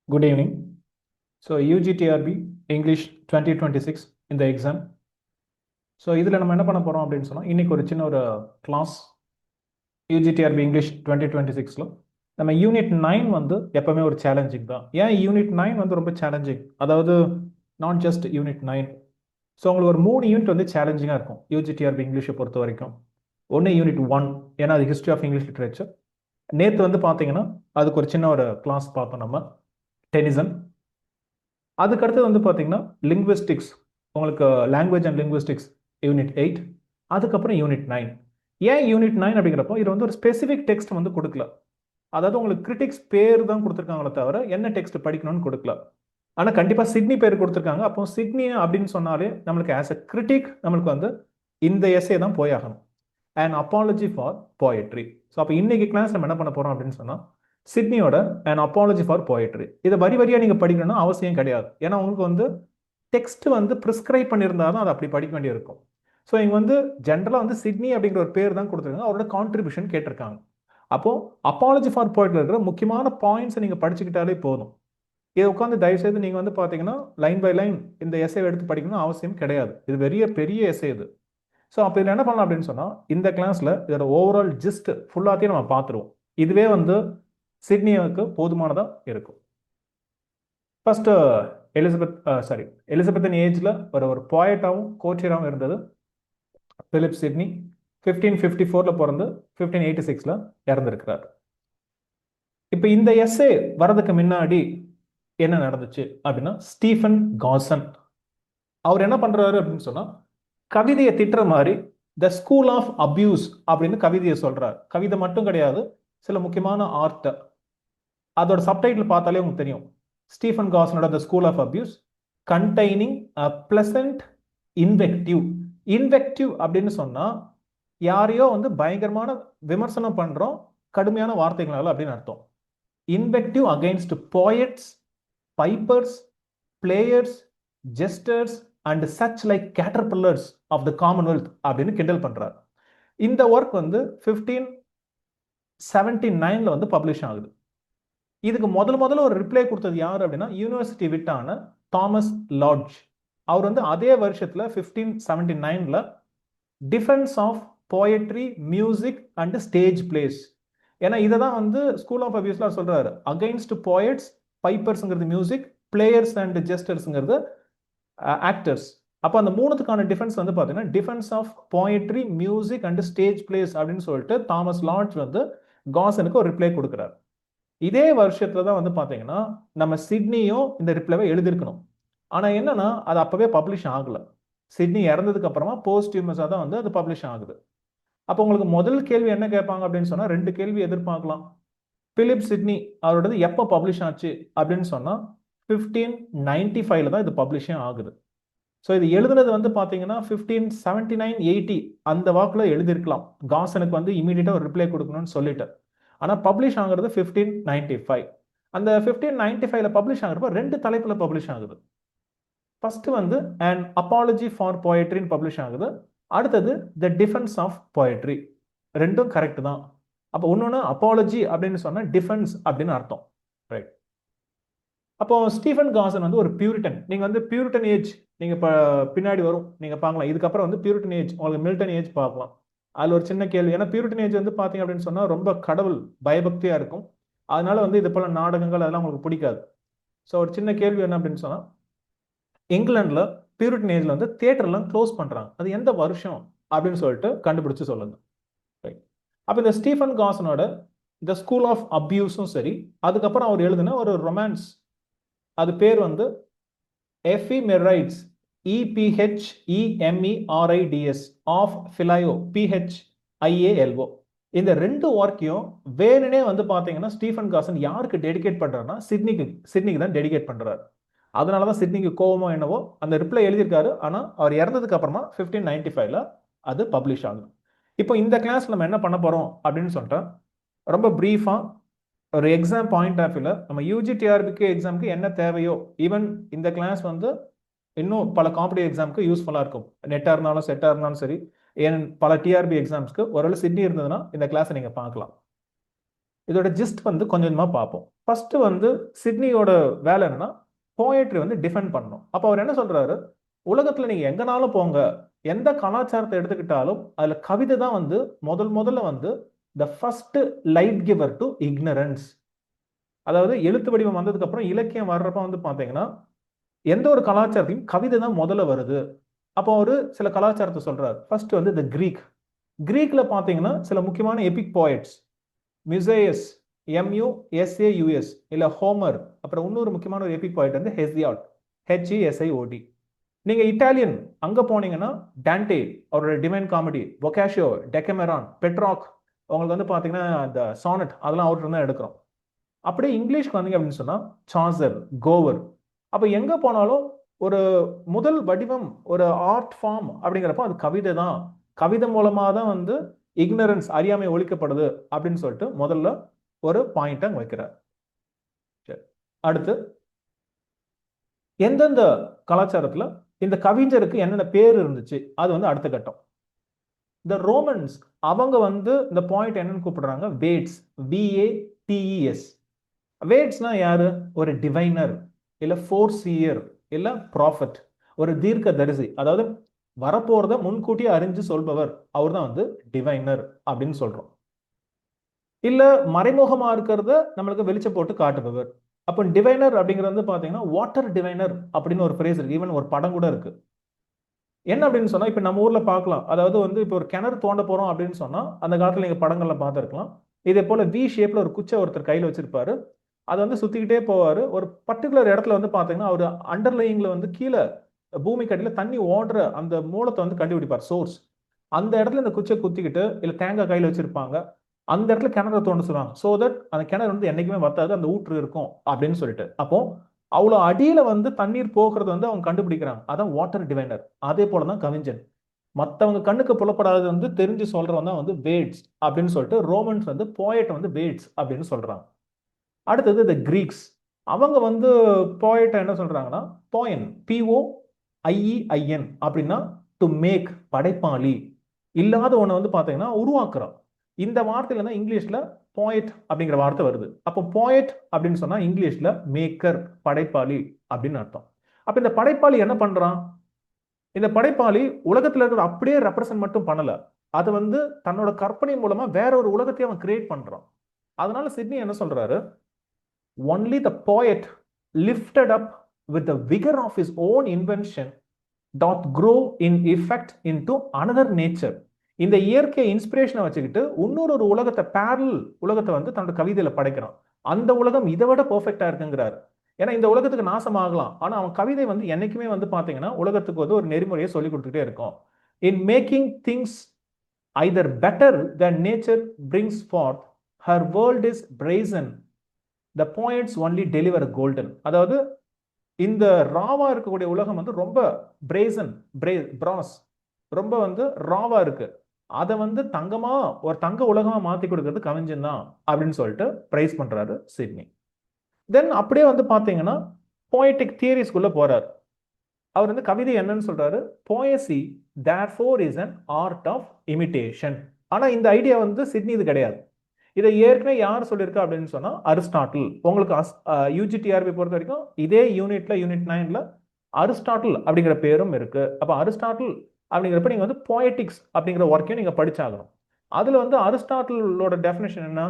Good evening. So UGTRB English 2026 இந்த exam. So இதில் நம்ம என்ன பண்ண போகிறோம் அப்படின்னு சொன்னால் இன்றைக்கி ஒரு சின்ன ஒரு கிளாஸ் UGTRB இங்கிலீஷ் 2026ல் நம்ம யூனிட் 9 வந்து எப்போவுமே ஒரு சேலஞ்சிங் தான். ஏன் யூனிட் 9 வந்து ரொம்ப சேலஞ்சிங், அதாவது நாட் ஜஸ்ட் யூனிட் 9. ஸோ உங்களுக்கு ஒரு 3 யூனிட் வந்து சேலஞ்சிங்காக இருக்கும் UGTRB இங்கிலீஷை பொறுத்த வரைக்கும். ஒன்று யூனிட் 1, ஏன்னா அது ஹிஸ்ட்ரி ஆஃப் இங்கிலீஷ் லிட்ரேச்சர். நேற்று வந்து பார்த்தீங்கன்னா அதுக்கு ஒரு சின்ன ஒரு கிளாஸ் பார்த்தோம் நம்ம, டெனிசன். அதுக்கடுத்து வந்து பார்த்தீங்கன்னா லிங்குவிஸ்டிக்ஸ், உங்களுக்கு லாங்குவேஜ் அண்ட் லிங்குவிஸ்டிக்ஸ் யூனிட் 8, அதுக்கப்புறம் யூனிட் 9. ஏன் யூனிட் 9 அப்படிங்கிறப்போ இது வந்து ஒரு ஸ்பெசிஃபிக் டெக்ஸ்ட் வந்து கொடுக்கல. அதாவது உங்களுக்கு கிரிட்டிக்ஸ் பேர் தான் கொடுத்துருக்காங்களே தவிர என்ன டெக்ஸ்ட் படிக்கணும்னு கொடுக்கல. ஆனால் கண்டிப்பாக சிட்னி பேர் கொடுத்துருக்காங்க. அப்போ சிட்னி அப்படின்னு சொன்னாலே நம்மளுக்கு ஆஸ் அ கிரிட்டிக் நம்மளுக்கு வந்து இந்த எஸ்ஸே தான் போயாகணும், and apology for poetry. So அப்போ இன்னைக்கு கிளாஸ் நம்ம என்ன பண்ண போகிறோம் அப்படின்னு சொன்னால் சிட்னியோட அண்ட் அப்பாலஜி ஃபார் போயட்ரி. இதை வரி வரியாக நீங்கள் படிக்கணும்னு அவசியம் கிடையாது. ஏன்னா உங்களுக்கு வந்து டெக்ஸ்ட் வந்து ப்ரிஸ்கிரைப் பண்ணியிருந்தால் தான் அதை அப்படி படிக்க வேண்டியிருக்கும். ஸோ இங்கே வந்து ஜென்ரலாக வந்து சிட்னி அப்படிங்கிற ஒரு பேர் தான் கொடுத்துருக்காங்க, அவரோட கான்ட்ரிபியூஷன் கேட்டிருக்காங்க. அப்போது அப்பாலஜி ஃபார் போயட்ரியில் இருக்கிற முக்கியமான பாயிண்ட்ஸை நீங்கள் படிச்சுக்கிட்டாலே போதும். இதை உட்காந்து தயவுசெய்து நீங்கள் வந்து பார்த்தீங்கன்னா லைன் பை லைன் இந்த எஸ்ஸே எடுத்து படிக்கணும்னு அவசியம் கிடையாது. இது பெரிய எஸ்ஸே இது. ஸோ அப்போ இதில் என்ன பண்ணலாம் அப்படின்னு சொன்னால் இந்த கிளாஸில் இதோட ஓவரால் ஜிஸ்ட் ஃபுல்லாத்தையும் நம்ம பார்த்துருவோம். இதுவே வந்து சிட்னியாவுக்கு போதுமானதாக இருக்கும். ஃபர்ஸ்ட் எலிசபெத்தன் ஏஜில் ஒரு போயட்டாகவும் கோச்சராகவும் இருந்தது பிலிப் சிட்னி. 1554 பிறந்து 1586 இறந்துருக்கிறார். இப்போ இந்த எஸ்ஸே வரதுக்கு முன்னாடி என்ன நடந்துச்சு அப்படின்னா, ஸ்டீஃபன் காசன் அவர் என்ன பண்றாரு அப்படின்னு சொன்னா கவிதையை திட்டுற மாதிரி த ஸ்கூல் ஆஃப் அபியூஸ் அப்படின்னு கவிதையை சொல்றாரு. கவிதை மட்டும் கிடையாது, சில முக்கியமான ஆர்ட். அதோட சப்டைட்டில் பார்த்தாலே உங்களுக்கு தெரியும், ஸ்டீஃபன் காசனோட the school of abuse containing a pleasant invective. Invective அப்படின்னு சொன்னா யாரையோ வந்து பயங்கரமான விமர்சனம் பண்றோம் கடுமையான வார்த்தைகளால அப்படின்னு அர்த்தம். Invective against poets, pipers, players, jesters and such like caterpillars of the commonwealth அப்படின்னு கிண்டல் பண்றார். இந்த ஒர்க் வந்து 1579 வந்து பப்ளிஷ் ஆகுது. இதுக்கு முதல்ல ஒரு ரிப்ளை கொடுத்தது யார் அப்படின்னா யூனிவர்சிட்டி விட்டான தாமஸ் லாட்ஜ். அவர் வந்து அதே வருஷத்துல 1579 defence of poetry, music and stage plays. ஏன்னா இதை தான் வந்து ஸ்கூல் ஆஃப் அபியூஸ்ல சொல்றாரு, அகைன்ஸ்ட் போயட்ஸ், பைப்பர்ஸ்ங்கிறது மியூசிக், பிளேயர்ஸ் அண்ட் ஜெஸ்டர்ஸ்ங்கிறது ஆக்டர்ஸ். அப்போ அந்த மூணுத்துக்கான டிஃபென்ஸ் வந்து பார்த்தீங்கன்னா defence of poetry, music and stage plays அப்படின்னு சொல்லிட்டு தாமஸ் லாட்ஜ் வந்து காசனுக்கு ஒரு ரிப்ளை கொடுக்குறாரு. இதே வருஷத்துல தான் வந்து பார்த்தீங்கன்னா நம்ம சிட்னியும் இந்த ரிப்ளைவை எழுதியிருக்கணும். ஆனால் என்னன்னா அது அப்பவே பப்ளிஷ் ஆகல. சிட்னி இறந்ததுக்கு அப்புறமா போஸ்ட்யூமஸாக தான் வந்து அது பப்ளிஷ் ஆகுது. அப்போ உங்களுக்கு முதல் கேள்வி என்ன கேட்பாங்க அப்படின்னு சொன்னால் 2 கேள்வி எதிர்பார்க்கலாம். பிலிப் சிட்னி அவரோடது எப்போ பப்ளிஷ் ஆச்சு அப்படின்னு சொன்னால் 1595 தான் இது பப்ளிஷே ஆகுது. ஸோ இது எழுதுனது வந்து பார்த்தீங்கன்னா 1579-80 அந்த வாக்கில் எழுதியிருக்கலாம். காசனுக்கு வந்து இமீடியட்டாக ஒரு ரிப்ளை கொடுக்கணும்னு சொல்லிட்டு. ஆனால் பப்ளிஷ் ஆகுறது 1595. அந்த 1595 பப்ளிஷ் ஆகிறப்ப 2 தலைப்பில் பப்ளிஷ் ஆகுது. ஃபர்ஸ்ட் வந்து அண்ட் அப்பாலஜி ஃபார் போயட்ரின்னு பப்ளிஷ் ஆகுது. அடுத்தது த டிஃபென்ஸ் ஆஃப் போயட்ரி. ரெண்டும் கரெக்ட் தான். அப்போ ஒன்னொன்று அப்பாலஜி அப்படின்னு சொன்னால் டிஃபென்ஸ் அப்படின்னு அர்த்தம், ரைட்? அப்போ ஸ்டீஃபன் காசன் வந்து ஒரு பியூரிட்டன். நீங்க வந்து பியூரிட்டன் ஏஜ் நீங்க பின்னாடி வரும், நீங்க பார்க்கலாம். இதுக்கப்புறம் வந்து பியூரிட்டன் ஏஜ், உங்களுக்கு மில்டன் ஏஜ் பார்க்கலாம். அதுல ஒரு சின்ன கேள்வி, ஏன்னா பியூரிட்டன் ஏஜ் வந்து பாத்தீங்க அப்படின்னு சொன்னா ரொம்ப கடவுள் பயபக்தியா இருக்கும். அதனால வந்து இது போல நாடகங்கள் அதெல்லாம் உங்களுக்கு பிடிக்காது. ஸோ ஒரு சின்ன கேள்வி என்ன அப்படின்னு சொன்னா, இங்கிலாந்துல பியூரிட்டன் ஏஜ்ல வந்து தியேட்டர்லாம் க்ளோஸ் பண்றாங்க. அது எந்த வருஷம் அப்படின்னு சொல்லிட்டு கண்டுபிடிச்சு சொல்லுங்க. அப்ப இந்த ஸ்டீஃபன் காசனோட த ஸ்கூல் ஆஃப் அபியூஸும் சரி, அதுக்கப்புறம் அவர் எழுதின ஒரு ரொமான்ஸ், அது பேர் வந்து எஃபிமெரைட்ஸ், EPHEMERIDS ஆஃப் ஃபிலாயோ, PHIALO. இந்த 2 ஒர்க்கையும் வேணுனே வந்து பாத்தீங்கன்னா ஸ்டீஃபன் காசன் யாருக்கு டெடிகேட் பண்றாருன்னா சிட்னிக்கு தான் டெடிகேட் பண்றாரு. அதனாலதான் சிட்னிக்கு கோவமோ என்னவோ அந்த ரிப்ளை எழுதியிருக்காரு. ஆனா அவர் இறந்ததுக்கு அப்புறமா 1595 அது பப்ளிஷ் ஆகும். இப்போ இந்த கிளாஸ் நம்ம என்ன பண்ண போறோம் அப்படின்னு சொல்லிட்டு ரொம்ப பிரீஃபா ஒரு எக்ஸாம் பாயிண்ட் ஆஃப் வியூல நம்ம UGTRBக்கு எக்ஸாமுக்கு என்ன தேவையோ, ஈவன் இந்த கிளாஸ் வந்து இன்னும் பல காம்படிட்டிவ் எக்ஸாமுக்கு யூஸ்ஃபுல்லா இருக்கும். நெட்டா இருந்தாலும் செட்டா இருந்தாலும் சரி, ஏன் பல TRB எக்ஸாம்ஸ்க்கு ஒருவேளை சிட்னி இருந்ததுன்னா இந்த கிளாஸை நீங்க பார்க்கலாம். இதோட ஜிஸ்ட் வந்து கொஞ்சம் கொஞ்சமாக பார்ப்போம். ஃபர்ஸ்ட் வந்து சிட்னியோட வேலை என்னன்னா போயட்ரி வந்து டிஃபெண்ட் பண்ணணும். அப்போ அவர் என்ன சொல்றாரு, உலகத்துல நீங்க எங்கனாலும் போங்க, எந்த கலாச்சாரத்தை எடுத்துக்கிட்டாலும் அதுல கவிதை தான் வந்து முதல்ல வந்து the first light giver to ignorance. அதாவது எழுத்து வடிவம் வந்ததுக்கு அப்புறம் இலக்கியம் வர்றப்ப வந்து பாத்தீங்கன்னா எந்த ஒரு கலாச்சாரத்தையும் கவிதை தான் முதல்ல வருது. அப்போ அவரு சில கலாச்சாரத்தை சொல்றாரு. ஃபர்ஸ்ட் வந்து த கிரீக்ல பாத்தீங்கன்னா சில முக்கியமான எபிக் போயட்ஸ், மிசேயஸ், MUSAUS இல்ல ஹோமர், அப்புறம் இன்னொரு முக்கியமான ஒரு எபிக் போயட் வந்து ஹெசியாட், HESIOD. நீங்க இட்டாலியன் அங்க போனீங்கன்னா டான்டே அவரோட டிவைன் காமெடி, பொக்காஷியோ, டெக்கமெரான், பெட்ராக், உங்களுக்கு வந்து பாத்தீங்கன்னா இந்த சானட் அதெல்லாம் அவர்கிட்ட தான் எடுக்கிறோம். அப்படியே இங்கிலீஷ்க்கு வந்தீங்க அப்படின்னு சொன்னா சாசர், கோவர். அப்ப எங்க போனாலும் ஒரு முதல் வடிவம் ஒரு ஆர்ட் ஃபார்ம் அப்படிங்கிறப்ப அது கவிதை தான். கவிதை மூலமா தான் வந்து இக்னரன்ஸ் அறியாமை ஒழிக்கப்படுது அப்படின்னு சொல்லிட்டு முதல்ல ஒரு பாயிண்ட் அங்க வைக்கிறார். அடுத்து எந்தெந்த கலாச்சாரத்துல இந்த கவிஞருக்கு என்னென்ன பேர் இருந்துச்சு அது வந்து அடுத்த கட்டம். இந்த ரோமன்ஸ் அவங்க வந்து இந்த பாயிண்ட் என்னன்னு கூப்பிடுறாங்க, வேட்ஸ், VATES. வேட்ஸ்னா யாரு, ஒரு டிவைனர் இல்ல ஃபோர்சியர் இல்ல ப்ராஃபட், ஒரு தீர்க்க தரிசி, அதாவது வரப்போறத முன்கூட்டியே அறிஞ்சு சொல்பவர், அவர் தான் வந்து டிவைனர் அப்படின்னு சொல்றோம். இல்ல மறைமுகமா இருக்கிறத நம்மளுக்கு வெளிச்சம் போட்டு காட்டுபவர். அப்போ டிவைனர் அப்படிங்கிறது வந்து பாத்தீங்கன்னா வாட்டர் டிவைனர் அப்படின்னு ஒரு ஃப்ரேஸ் இருக்கு, ஈவன் ஒரு படம் கூட இருக்கு. என்ன அப்படின்னு சொன்னா இப்ப நம்ம ஊர்ல பார்க்கலாம், அதாவது வந்து இப்போ ஒரு கிணறு தோண்ட போறோம் அப்படின்னு சொன்னா அந்த காலத்துல நீங்க படங்கள்ல பார்த்துருக்கலாம், இதே போல V ஷேப்ல ஒரு குச்சை ஒருத்தர் கையில வச்சிருப்பாரு, அதை வந்து சுத்திக்கிட்டே போவாரு. ஒரு பர்டிகுலர் இடத்துல வந்து பாத்தீங்கன்னா அவர் அண்டர்லையிங்ல வந்து கீழே பூமி கடியில தண்ணி ஓடுற அந்த மூலத்தை வந்து கண்டுபிடிப்பார், சோர்ஸ். அந்த இடத்துல இந்த குச்சை குத்திக்கிட்டு இல்ல தேங்காய் கையில வச்சிருப்பாங்க, அந்த இடத்துல கிணறு தோண்ட சொல்லுவாங்க, சோ தட் அந்த கிணறு வந்து என்னைக்குமே வத்தாது, அந்த ஊற்று இருக்கும் அப்படின்னு சொல்லிட்டு. அப்போ அவ்வளவு அடியில வந்து தண்ணீர் போகிறது வந்து அவங்க கண்டுபிடிக்கிறாங்க, அதான் வாட்டர் டிவைனர். அதே போலதான் கவிஞன், மத்தவங்க கண்ணுக்கு புலப்படாதது வந்து தெரிஞ்சு சொல்றவன் தான் வந்து வேட்ஸ் அப்படின்னு சொல்லிட்டு ரோமன்ஸ் வந்து போயட் வந்து வேட்ஸ் அப்படின்னு சொல்றாங்க. அடுத்தது த கிரீக்ஸ், அவங்க வந்து போயட் என்ன சொல்றாங்கன்னா போயன், POIEIN அப்படின்னா டு மேக், படைப்பாளி. இல்லாத ஒண்ணு வந்து பாத்தீங்கன்னா உருவாக்குறோம். இந்த வார்த்தையில தான் இங்கிலீஷ்ல போயட் அப்படிங்கிற வார்த்தை வருது. அப்போ போயட் அப்படின்னு சொன்னா இங்கிலீஷ்ல மேக்கர், படைப்பாளி அப்படின்னு அர்த்தம். அப்ப இந்த படைப்பாளி என்ன பண்றான், இந்த படைப்பாளி உலகத்துல இருக்கிற அப்படியே ரெப்ரசன்ட் மட்டும் பண்ணல, அது வந்து தன்னோட கற்பனை மூலமா வேற ஒரு உலகத்தையும் அவன் கிரியேட் பண்றான். அதனால சிட்னி என்ன சொல்றாரு, only the poet lifted up with the vigor of his own invention doth grow in effect into another nature. இந்த இயற்கை இன்ஸ்பிரேஷனை வச்சுக்கிட்டு இன்னொரு உலகத்தை, பேரல் உலகத்தை வந்து தன்னோட கவிதையில படைக்கிறான். அந்த உலகம் இதை விட பெர்ஃபெக்டா இருக்குங்கிறாரு. ஏன்னா இந்த உலகத்துக்கு நாசமாகலாம், ஆனா அவன் கவிதை வந்து என்னைக்குமே வந்து பாத்தீங்கன்னா உலகத்துக்கு வந்து ஒரு நெறிமுறையை சொல்லி கொடுத்துட்டே இருக்கும். In making things either better than nature brings forth, her world is brazen, the poets only deliver golden. அதாவது இந்த ராவா இருக்கக்கூடிய உலகம் வந்து ரொம்ப பிரேசன், பிராஸ், ரொம்ப வந்து ராவா இருக்கு, அதை வந்து தங்கமா ஒரு தங்க உலகமா மாத்தி கொடுக்கிறது கவிஞன் தான் அப்படின்னு சொல்லிட்டு பிரைஸ் பண்றாரு சிட்னி. தென் அப்படியே வந்து பாத்தீங்கன்னா போயட்டிக் தியரிஸ்குள்ள போறாரு. அவர் வந்து கவிதை என்னன்னு சொல்றாரு, போயசி therefore is an art of imitation. ஆனா இந்த ஐடியா வந்து சிட்னி இது கிடையாது. இதை ஏற்கனவே யார் சொல்லியிருக்கா அப்படின்னு சொன்னா அரிஸ்டாட்டில். உங்களுக்கு UGTRB பொறுத்த வரைக்கும் இதே யூனிட்ல, யூனிட் 9ல அரிஸ்டாட்டில் அப்படிங்கிற பேரும் இருக்கு. அப்ப அரிஸ்டாட்டில் அப்படிங்கிறப்ப நீங்க வந்து போயட்டிக்ஸ் அப்படிங்கிற ஒர்க்கையும் நீங்க படிச்சாகணும். அதுல வந்து அரிஸ்டாட்டிலோட டெஃபினேஷன் என்ன,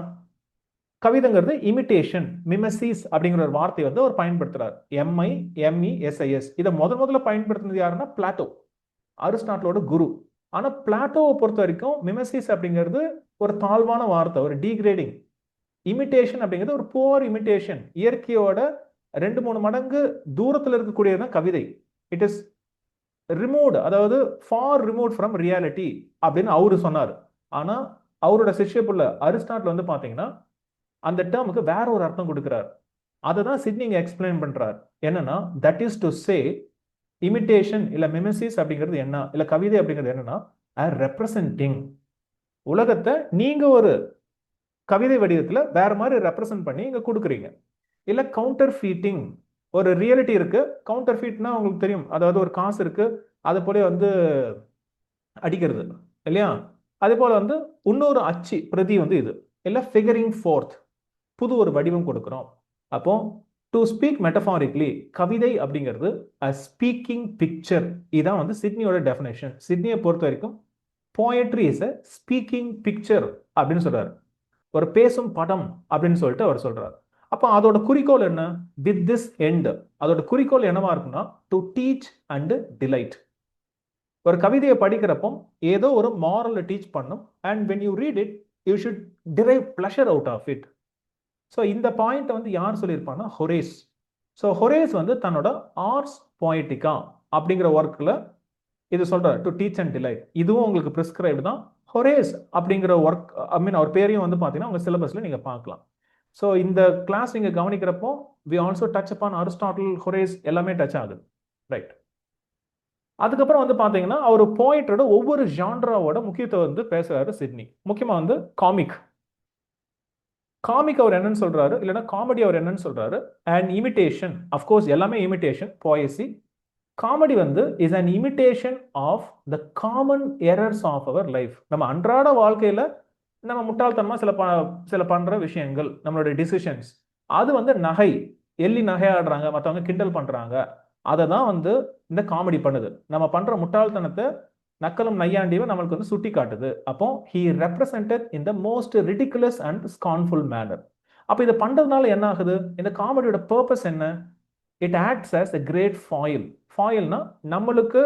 கவிதைங்கிறது இமிட்டேஷன், மிமெசிஸ் அப்படிங்கிற ஒரு வார்த்தையை வந்து அவர் பயன்படுத்துறாரு, MIMESIS. இதை முதல்ல பயன்படுத்தினது யாருன்னா பிளாட்டோ, அரிஸ்டாட்டிலோட குரு. ஆனா பிளாட்டோவை பொறுத்த வரைக்கும் மிமெசிஸ் அப்படிங்கிறது ஒரு தாழ்வான வார்த்தை, ஒரு டீக்ரேடிங். இமிட்டேஷன் அப்படிங்கிறது ஒரு புவர் இமிட்டேஷன், இயற்கையோட 2-3 மடங்கு தூரத்தில் இருக்கக்கூடியதான் கவிதை. இட் இஸ் ரிமூவ்டு, அதாவது ஃபார் ரிமூவ் ஃப்ரம் ரியாலிட்டி அப்படின்னு அவரு சொன்னார். ஆனா அவரோட சிஷ்யப்புள்ள அரிஸ்டாட்டில் வந்து பாத்தீங்கன்னா அந்த டேர்முக்கு வேற ஒரு அர்த்தம் கொடுக்கிறார். அதை தான் சிட்னி எக்ஸ்பிளைன் பண்றார். என்னன்னா that is to say imitation இல்ல மிமெசிஸ் அப்படிங்கிறது என்ன, இல்ல கவிதை அப்படிங்கிறது என்னன்னா ரெப்ரசன்டிங், உலகத்தை நீங்க ஒரு கவிதை வடிவத்துல வேற மாதிரி ரெப்ரசன்ட் பண்ணி இங்க கொடுக்குறீங்க. இல்ல கவுண்டர் ஃபீட்டிங், ஒரு ரியாலிட்டி இருக்கு, கவுண்டர் ஃபீட்னா உங்களுக்கு தெரியும், அதாவது ஒரு காசு இருக்கு அது போல வந்து அடிக்கிறது இல்லையா, அதே போல வந்து இன்னொரு அச்சு பிரதி வந்து இது இல்ல ஃபிகரிங் ஃபோர்த், புது ஒரு வடிவம் கொடுக்குறோம். அப்போ டு ஸ்பீக் மெட்டஃபாரிக்லி, கவிதை அப்படிங்கிறது அ ஸ்பீக்கிங் பிக்சர். இதான் வந்து சிட்னியோட டெஃபினேஷன். சிட்னியை பொறுத்த வரைக்கும் poetry is a speaking picture அப்படின்னு சொல்றாரு. ஒரு பேசும் படம் அப்படின்னு சொல்லிட்டு அவர் சொல்றாரு. அப்போ அதோட குறிக்கோள் என்ன? வித் திஸ் எண்ட், அதோட குறிக்கோள் என்னவா இருக்குன்னா டு டீச் அண்ட் டிலைட். ஒரு கவிதையை படிக்கிறப்போ ஏதோ ஒரு மாரலை டீச் பண்ணும். And when you read it you should derive pleasure out of it. So இந்த பாயிண்ட் வந்து யார் சொல்லியிருப்பாங்கன்னா ஹொரேஸ். ஸோ ஹொரேஸ் வந்து தன்னோட ஆர்ஸ் போயட்டிகா அப்படிங்கிற ஒர்க்கில் இது சொல்றாரு, டு டீச் அண்ட் டிலைட். இதுவும் உங்களுக்கு பிரிஸ்கிரைப்டு தான். ஹொரேஸ் அப்படிங்கிற ஒர்க், ஐ மீன் அவர் பேரையும் வந்து பார்த்தீங்கன்னா உங்கள் சிலபஸில் நீங்கள் பார்க்கலாம். ஸோ இந்த கிளாஸ் நீங்கள் கவனிக்கிறப்போ we also touch upon Aristotle, Horace எல்லாமே டச் ஆகுது. ரைட். அதுக்கப்புறம் வந்து பார்த்தீங்கன்னா அவர் போயிட்டோட ஒவ்வொரு ஜான்ராவோட முக்கியத்துவம் வந்து பேசுறாரு சிட்னி. முக்கியமாக வந்து காமிக். காமிக் அவர் என்னன்னு சொல்றாரு, இல்லைன்னா காமெடி அவர் என்னன்னு சொல்றாரு. அண்ட் இமிட்டேஷன், அஃப்கோர்ஸ் எல்லாமே இமிட்டேஷன், போயசி. காமெடி வந்து is an imitation of the common errors of our life. நம்ம அன்றாட வாழ்க்கையில நம்ம முட்டாள்தனமா சில பண்ற விஷயங்கள், நம்மளுடைய டிசிஷன்ஸ், அது வந்து நகை, எள்ளி நகையாடுறாங்க, மற்றவங்க கிண்டல் பண்றாங்க, அதை தான் வந்து இந்த காமெடி பண்ணுது. நம்ம பண்ற முட்டாள்தனத்தை, நக்கலும் நையாண்டியும் நம்மளுக்கு வந்து சுட்டி காட்டுது. அப்போ he represented in the most ridiculous and scornful manner. அப்போ இதை பண்றதுனால என்ன ஆகுது? இந்த காமெடியோட பர்பஸ் என்ன? It acts as a great foil. ஃபாயில்னா நம்மளுக்கு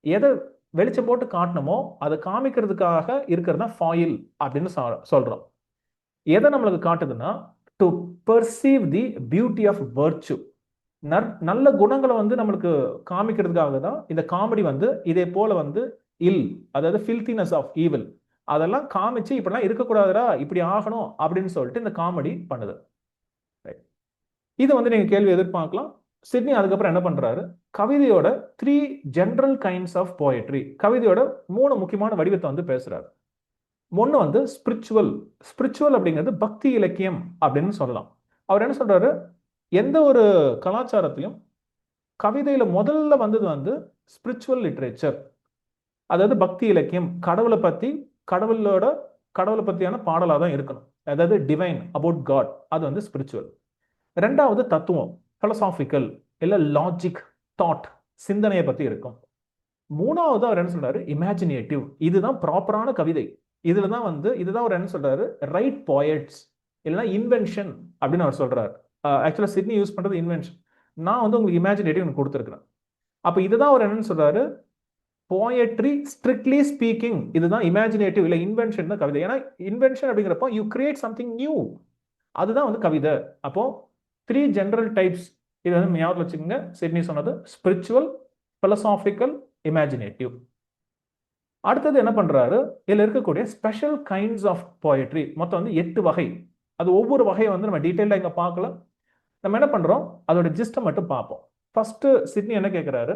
எதை வெளிச்சம் போட்டு காட்டணுமோ அதை காமிக்கிறதுக்காக இருக்கிறதா ஃபாயில் அப்படின்னு சொல்றோம். எதை நம்மளுக்கு காட்டுதுன்னா to perceive the beauty of virtue. நல்ல குணங்களை வந்து நம்மளுக்கு காமிக்கிறதுக்காக தான் இந்த காமெடி வந்து இதே போல வந்து அதாவது ஃபில்தினஸ் ஆஃப் ஈவில் அதெல்லாம் காமிச்சு இப்படிலாம் இருக்கக்கூடாதுடா, இப்படி ஆகணும் அப்படின்னு சொல்லிட்டு இந்த காமெடி பண்ணுது. இது வந்து நீங்க கேள்வி எதிர்பார்க்கலாம். சிட்னி அதுக்கப்புறம் என்ன பண்றாரு? கவிதையோட 3 ஜெனரல் கைண்ட்ஸ் ஆஃப் போயட்ரி, கவிதையோட 3 முக்கியமான வடிவத்தை வந்து பேசுறாரு. ஒன்னு வந்து ஸ்பிரிச்சுவல். ஸ்பிரிச்சுவல் அப்படிங்கிறது பக்தி இலக்கியம் அப்படின்னு சொல்லலாம். அவர் என்ன சொல்றாரு? எந்த ஒரு கலாச்சாரத்திலும் கவிதையில முதல்ல வந்தது வந்து ஸ்பிரிச்சுவல் லிட்ரேச்சர், அதாவது பக்தி இலக்கியம். கடவுளை பத்தியான பாடலாக தான் இருக்கணும். அதாவது டிவைன், அபவுட் காட், அது வந்து ஸ்பிரிச்சுவல். ரெண்டாவது தத்துவம், பிலசாபிக்கல், இல்ல லாஜிக், தாட், சிந்தனையை பத்தி இருக்கும். மூணாவது அவர் என்ன சொல்றாரு? இமேஜினேட்டிவ். இதுதான் ப்ராப்பரான கவிதை. இதுதான் அவர் என்ன சொல்றாரு? ரைட் போயட்ஸ், இல்லைன்னா இன்வென்ஷன் அப்படின்னு அவர் சொல்றாரு. ஆக்சுவலா சிட்னி யூஸ் பண்றது இன்வென்ஷன். நான் வந்து உங்களுக்கு இமேஜினேட்டிவ் கொடுத்துருக்கிறேன். அப்ப இதுதான் அவர் என்னன்னு சொல்றாரு? போயட்ரி ஸ்ட்ரிக்ட்லி ஸ்பீக்கிங் இதுதான் இமேஜினேட்டிவ், இல்ல இன்வென்ஷன் தான் கவிதை. ஏன்னா இன்வென்ஷன் அப்படிங்கிறப்போ யூ கிரியேட் சம்திங் நியூ, அதுதான் வந்து கவிதை. அப்போ 3 ஜெனரல் டைப்ஸ், இதை வந்து ஞாபகம் வச்சுக்கோங்க. சிட்னி சொன்னது ஸ்பிரிச்சுவல், பிலசாபிக்கல், இமேஜினேட்டிவ். அடுத்தது என்ன பண்றாரு? இதுல இருக்கக்கூடிய ஸ்பெஷல் கைண்ட்ஸ் ஆஃப் போயட்ரி, மொத்தம் வந்து 8 வகை. அது ஒவ்வொரு வகையை வந்து நம்ம டீட்டெயிலாக இங்க பார்க்கல. நம்ம என்ன பண்றோம்? அதோட ஜிஸ்ட்டை மட்டும் பார்ப்போம். ஃபர்ஸ்ட் சிட்னி என்ன கேட்கிறாரு?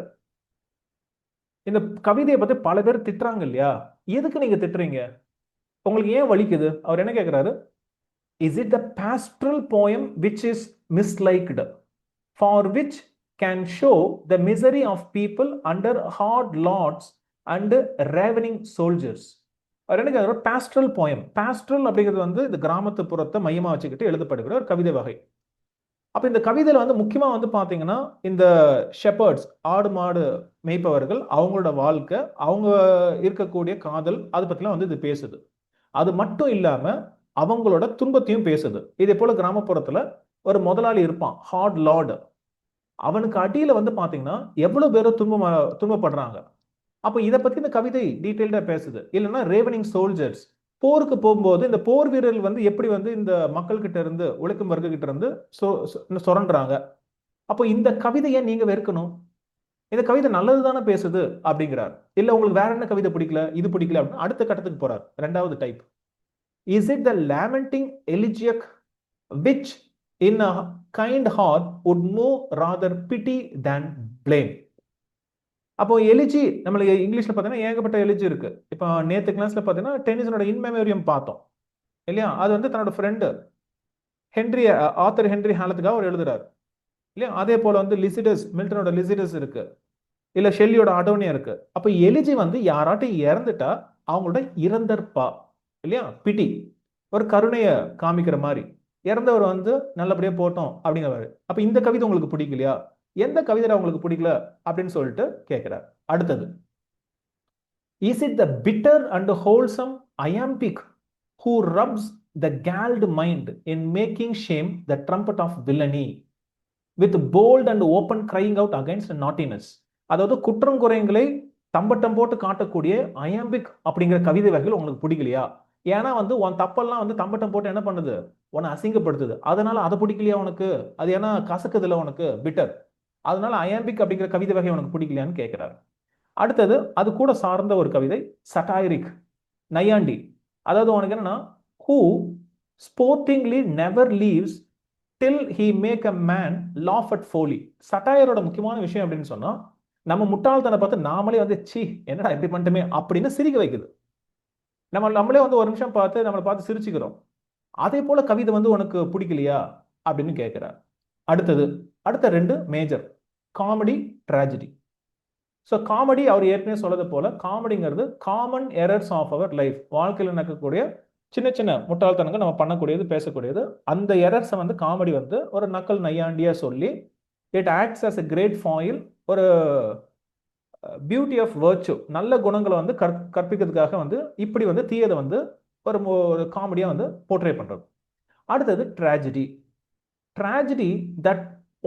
இந்த கவிதையை பத்தி பல பேர் திட்டுறாங்க இல்லையா, எதுக்கு நீங்க திட்டுறீங்க? உங்களுக்கு ஏன் வலிக்குது? அவர் என்ன கேட்கிறாரு? Is it the pastoral poem which is misliked, for which can show the misery of people under hard lords and ravening soldiers? அவர் என்ன கேட்கிறார்? pastoral poem. pastoral அப்படிங்கிறது வந்து இந்த கிராமத்து புறத்தை மையமா வச்சுக்கிட்டு எழுதப்படுகிற ஒரு கவிதை வகை. அப்ப இந்த கவிதையில வந்து முக்கியமா வந்து பாத்தீங்கன்னா இந்த ஷெப்பர்ட்ஸ், ஆடு மாடு மேய்ப்பவர்கள், அவங்களோட வாழ்க்கை, அவங்க இருக்கக்கூடிய காதல், அது பத்திலாம் வந்து இது பேசுது. அது மட்டும் இல்லாம அவங்களோட துன்பத்தையும் பேசுது. இதே போல கிராமப்புறத்துல ஒரு முதலாளி இருப்பான், ஹார்ட் லார்டு. அவனுக்கு அடியில வந்து பாத்தீங்கன்னா எவ்வளவு பேரும் துன்பப்படுறாங்க. அப்ப இதை பத்தி இந்த கவிதை டீட்டெயில்டா பேசுது. இல்லைன்னா ரேவனிங் சோல்ஜர்ஸ், போருக்கு போகும்போது இந்த போர் வீரர்கள் வந்து எப்படி வந்து இந்த மக்கள் கிட்ட இருந்து, உழைக்கும் வர்க்க கிட்ட இருந்து சுரண்டுறாங்க. அப்போ இந்த கவிதையை நீங்க வெறுக்கணும். இந்த கவிதை நல்லதுதானே பேசுது அப்படிங்கிறார். இல்ல உங்களுக்கு வேற என்ன கவிதை பிடிக்கல, இது பிடிக்கல அப்படின்னு அடுத்த கட்டத்துக்கு போறார். ரெண்டாவது type, is it the lamenting elegiac which in a kind heart would move rather pity than blame? அப்போ எலிஜி, நம்மளுக்கு இங்கிலீஷ்ல பார்த்தீங்கன்னா ஏகப்பட்ட எலிஜி இருக்கு. இப்போ நேற்று கிளாஸ்ல பார்த்தீங்கன்னா டென்னிஸனோட இன்மெமோரியம் பார்த்தோம் இல்லையா? அது வந்து தன்னோட ஃப்ரெண்டு ஆத்தர் ஹென்ரி ஹாலத்துக்காக அவர் எழுதுறாரு இல்லையா? அதே போல வந்து லிசிடஸ், மில்டனோட லிசிடஸ் இருக்கு, இல்ல ஷெல்லியோட அடோனியா இருக்கு. அப்ப எலிஜி வந்து யாராட்டும் இறந்துட்டா அவங்களோட இறந்தற்பா இல்லையா, பிடி, ஒரு கருணைய காமிக்கிற மாதிரி. இறந்தவர் வந்து நல்லபடியா போட்டோம் அப்படிங்கிறவாரு. அப்ப இந்த கவிதை உங்களுக்கு பிடிக்கலையா, எந்த கவிதை உங்களுக்கு பிடிக்கல அப்படின்னு சொல்லிட்டு கேட்கிறார். அடுத்தது, is it the bitter and wholesome iambic who rubs the galled mind in making shame the trumpet of villainy with bold and open crying out against naughtiness. அதாவது குற்றங்குறைகளை தம்பட்டம் போட்டு காட்டக்கூடிய அயாம்பிக் அப்படிங்கிற கவிதை வகைகள் உங்களுக்கு பிடிக்கலையா? ஏன்னா வந்து உன் தப்பெல்லாம் வந்து தம்பட்டம் போட்டு என்ன பண்ணுது, உன்னை அசிங்கப்படுத்துது. அதனால அதை பிடிக்கலையா உனக்கு? அது ஏன்னா கசக்குதுல உனக்கு பிட்டர், அதனால அயாம்பிக் அப்படிங்கிற கவிதை வகை உனக்கு பிடிக்கலையான்னு கேட்கிறாரு. அடுத்தது அது கூட சார்ந்த ஒரு கவிதை சட்டாயிரிக், நையாண்டி. அதாவது உனக்கு என்னன்னா, who sportingly never leaves till he make a man laugh at folly. சட்டாயரோட முக்கியமான விஷயம் அப்படின்னு சொன்னா, நம்ம முட்டாள்தனை பார்த்து நாமளே வந்து சி என்னடா இப்படி பண்ணிட்டுமே அப்படின்னு சிரிக்க வைக்குது. நம்மளே வந்து ஒரு நிமிஷம் பார்த்து நம்மளை பார்த்து சிரிச்சுக்கிறோம். அதே போல கவிதை வந்து உனக்கு பிடிக்கலையா அப்படின்னு கேட்கிறார். அடுத்தது, அடுத்த ரெண்டு major comedy, tragedy. So comedy அவர் ஏற்கனவே சொல்லது போல, காமெடிங்கிறது common errors of our life, வாழ்க்கையில் நடக்கக்கூடிய சின்ன சின்ன முட்டாள்தனங்கள் நம்ம பண்ணக்கூடியது, பேசக்கூடியது. அந்த எரர்ஸை வந்து காமெடி வந்து ஒரு நக்கல் நையாண்டியா சொல்லி, it acts as a great foil, ஒரு பியூட்டி ஆஃப் வர்ச்சு, நல்ல குணங்களை வந்து கற்பிக்கிறதுக்காக வந்து இப்படி வந்து தீயதை வந்து ஒரு காமெடியா வந்து போர்ட்ரே பண்றது. அடுத்தது tragedy. Tragedy that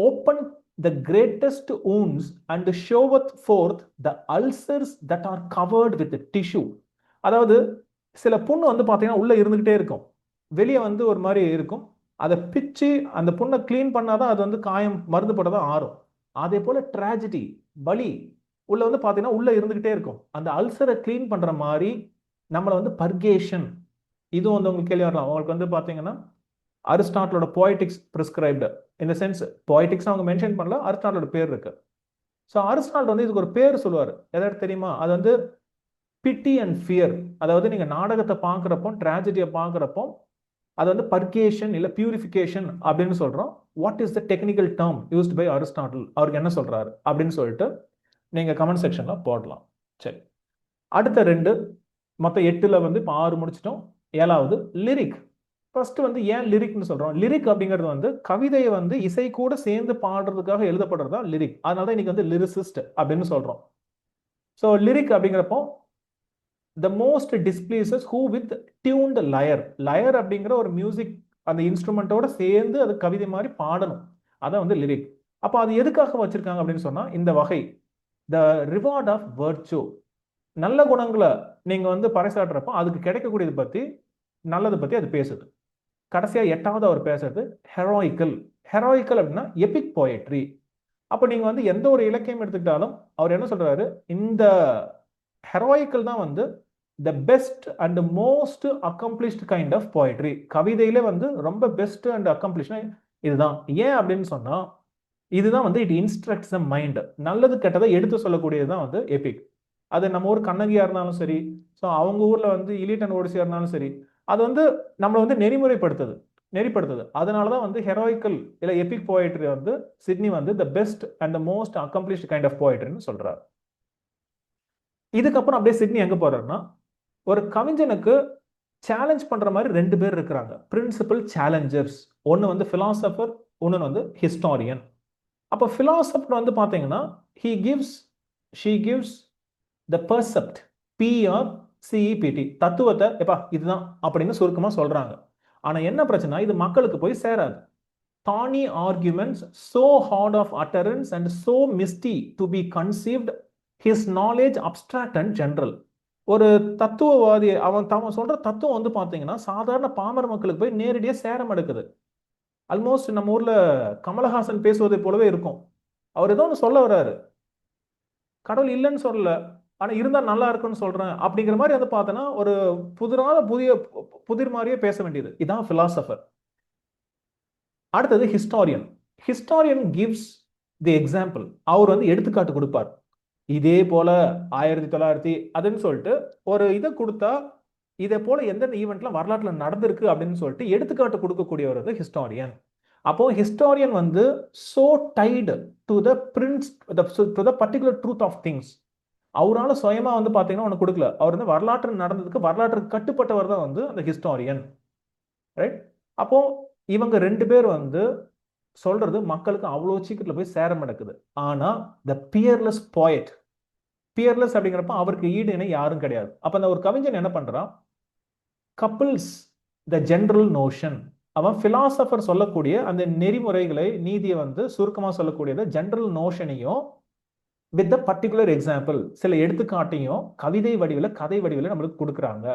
open the greatest wounds and showeth forth the ulcers that are covered with tissue. அதாவது சில புண்ணு வந்து பார்த்தீங்கன்னா உள்ள இருந்துகிட்டே இருக்கும், வெளியே வந்து ஒரு மாதிரி இருக்கும். அதை பிச்சு அந்த புண்ணை கிளீன் பண்ணாதான் அது வந்து காயம் மருந்து போட்டதான் ஆறும். அதே போல ட்ராஜடி, வலி உள்ள வந்து பார்த்தீங்கன்னா உள்ள இருந்துகிட்டே இருக்கும். அந்த அல்சரை கிளீன் பண்ற மாதிரி நம்மளை வந்து பர்கேஷன், இதுவும் வந்து உங்களுக்கு கேள்வி வரலாம். உங்களுக்கு வந்து பார்த்தீங்கன்னா அரிஸ்டாட்டிலோட போய்டிக்ஸ் பிரிஸ்கிரைப்டு, இந்த சென்ஸ் போய்டிக்ஸ் அவங்க மென்ஷன் பண்ணல, அரிஸ்டாட்டிலோட பேர் இருக்கு. ஸோ அரிஸ்டாட்டில் வந்து இதுக்கு ஒரு பேர் சொல்லுவார், எதாவது தெரியுமா? அது வந்து பிட்டி அண்ட் ஃபியர். அதாவது நீங்க நாடகத்தை பார்க்குறப்போ, ட்ராஜடியை பார்க்குறப்போ அது வந்து பர்கேஷன் இல்லை பியூரிஃபிகேஷன் அப்படின்னு சொல்றோம். What is the technical term used by Aristotle, அவருக்கு என்ன சொல்றாரு அப்படின்னு சொல்லிட்டு நீங்க கமெண்ட் செக்ஷன்ல போடலாம். சரி, அடுத்த ரெண்டு, மொத்தம் 8ல் வந்து இப்போ 6 முடிச்சிட்டோம். 7வது லிரிக். ஃபர்ஸ்ட் வந்து ஏன் லிரிக்னு சொல்றோம்? லிரிக் அப்படிங்கிறது வந்து கவிதையை வந்து இசை கூட சேர்ந்து பாடுறதுக்காக எழுதப்படுறதா லிரிக். அதனால தான் இன்னைக்கு வந்து லிரிசிஸ்ட் அப்படின்னு சொல்றோம். ஸோ லிரிக் அப்படிங்கிறப்போ the most displeases who with tuned lyre. Lyre அப்படிங்கிற ஒரு மியூசிக் அந்த இன்ஸ்ட்ருமெண்ட்டோட சேர்ந்து அது கவிதை மாதிரி பாடணும், அதான் வந்து லிரிக். அப்போ அது எதுக்காக வச்சிருக்காங்க அப்படின்னு சொன்னா, இந்த வகை த ரிவார்ட் ஆஃப் வர்ச்சு, நல்ல குணங்களை நீங்க வந்து பறைசாற்றுறப்போ அதுக்கு கிடைக்கக்கூடியது பத்தி, நல்லதை பத்தி அது பேசுது. கடைசியா 8வது அவர் பேசுறது ஹெரோயிக்கல். ஹெரோயிக்கல் அப்படின்னா எபிக் போயட்ரி. அப்போ நீங்க வந்து எந்த ஒரு இலக்கியம் எடுத்துக்கிட்டாலும் அவர் என்ன சொல்றாரு, இந்த ஹெரோயிக்கல் தான் வந்து the best and most accomplished kind of poetry. கவிதையிலே வந்து ரொம்ப பெஸ்ட் அண்ட் அக்கம்ப்ளிஷ்னா இதுதான். ஏன் அப்படின்னு சொன்னா, இதுதான் வந்து இட் இன்ஸ்ட்ரக்ட்ஸ் த மைண்ட். நல்லது கெட்டதை எடுத்து சொல்லக்கூடியது தான் வந்து எபிக். அது நம்ம ஊர் கண்ணகியா இருந்தாலும் சரி, ஸோ அவங்க ஊர்ல வந்து இலியட் அண்ட் ஓடிசியா இருந்தாலும் சரி, அது வந்து நம்மளை வந்து நெறிப்படுத்துது. அதனாலதான் வந்து ஹெரோயிக்கல் இல்ல எபிக் போயட்ரி வந்து சிட்னி வந்து the best and the most accomplished kind of போயட்ரின்னு சொல்றாரு. இதுக்கப்புறம் அப்படியே சிட்னி எங்க போறாருன்னா, ஒரு கவிஞனுக்கு சேலஞ்ச் பண்ற மாதிரி 2 பேர் இருக்கிறாங்க, பிரின்சிபல் சேலஞ்சர்ஸ். ஒன்னு வந்து பிலாசபர், ஒன்னு வந்து ஹிஸ்டாரியன். அப்போ பிலாசபர் வந்து பாத்தீங்கன்னா she gives the percept, PRCEPT, தத்துவத்தை எப்பா இதுதான் அப்படின்னு சுருக்கமா சொல்றாங்க. ஆனா என்ன பிரச்சனை, இது மக்களுக்கு போய் சேராது. thorny arguments, so hard of utterance and so misty to be conceived, his knowledge abstract and general. ஒரு தத்துவவாதி அவன் சொல்ற தத்துவம் வந்து பாத்தீங்கன்னா சாதாரண பாமர மக்களுக்கு போய் நேரடியாக சேரம் எடுக்குது. ஆல்மோஸ்ட் நம்ம ஊர்ல கமலஹாசன் பேசுவதை போலவே இருக்கும். அவர் ஏதோ ஒன்று சொல்ல வர்றாரு, கடவுள் இல்லைன்னு சொல்லல, ஆனா இருந்தா நல்லா இருக்குன்னு சொல்றேன் அப்படிங்கிற மாதிரி வந்து பார்த்தோன்னா ஒரு புதிர் மாதிரியே பேச வேண்டியது. இதான் பிலாசபர். அடுத்தது historian. Historian gives the example. அவர் வந்து எடுத்துக்காட்டு கொடுப்பார். இதே போல 1900 அதுன்னு சொல்லிட்டு ஒரு இதை கொடுத்தா, இதே போல எந்தெந்த ஈவெண்ட்லாம் வரலாற்றில் நடந்திருக்கு அப்படின்னு சொல்லிட்டு எடுத்துக்காட்டு கொடுக்கக்கூடியவர் வந்து ஹிஸ்டாரியன். அப்போ ஹிஸ்டாரியன் வந்து so tied to the particular truth of things. அவரால் சுயமா வந்து பார்த்தீங்கன்னா ஒன்று கொடுக்கல, அவர் வந்து வரலாற்று நடந்ததுக்கு வரலாற்றுக்கு கட்டுப்பட்டவர் தான் வந்து அந்த ஹிஸ்டாரியன், ரைட்? அப்போ இவங்க 2 பேர் வந்து சொல்றது மக்களுக்கு அவ்வளோ சீக்கிரத்தில் போய் சேர நடக்குது. ஆனா த பியர்லெஸ் போயட், பியர்லெஸ் அப்படிங்கிறப்ப அவருக்கு ஈடு இணை யாரும் கிடையாது. அப்ப அந்த ஒரு கவிஞன் என்ன பண்றான், கப்பிள்ஸ் த ஜெனரல் நோஷன், அவன் பிலாசபர் சொல்லக்கூடிய அந்த நெறிமுறைகளை, நீதியை வந்து சுருக்கமா சொல்லக்கூடியது ஜெனரல் நோஷனையும் வித் த பர்டிகுலர் எக்ஸாம்பிள், சில எடுத்துக்காட்டையும் கவிதை வடிவில், கதை வடிவில் நம்மளுக்கு கொடுக்குறாங்க.